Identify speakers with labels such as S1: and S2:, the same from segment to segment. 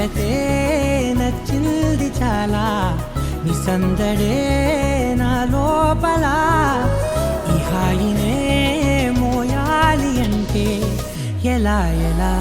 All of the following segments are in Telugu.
S1: సంగతే నచ్చింది చాలా, నీ సందడే నా లోపల. ఈ హాయినే మోయాలి అంటే ఎలా ఎలా?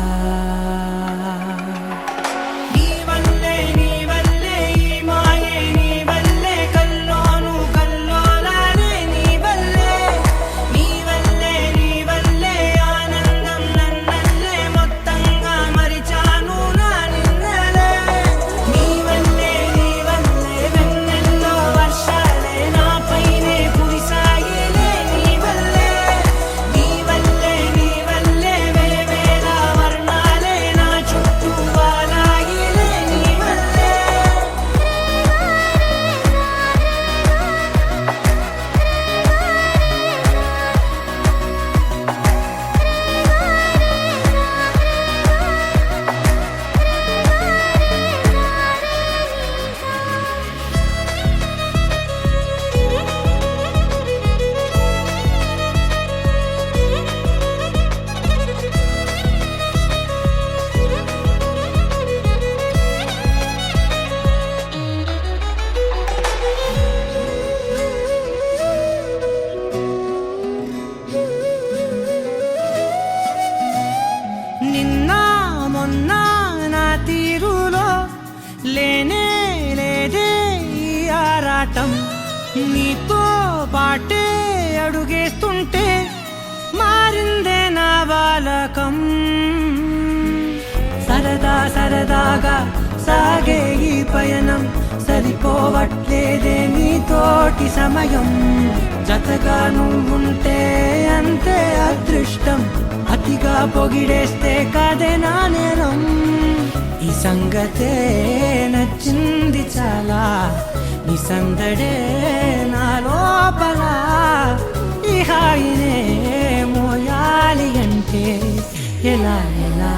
S1: లేనే లేదే ఈ ఆరాటం, నీతో పాటే అడుగేస్తుంటే మారిందే నా బాలకం. సరదా సరదాగా సాగే ఈ పయనం, సరిపోవట్లేదే నీతోటి సమయం. జతగా నువ్వుంటే అంతే అదృష్టం, అతిగా పొగిడేస్తే కదే నా నేరం. ఈ సంగతే నచ్చింది చాలా, నీ సందడే నా లోపల. ఈ హాయినే మోయాలి అంటే ఎలా ఎలా?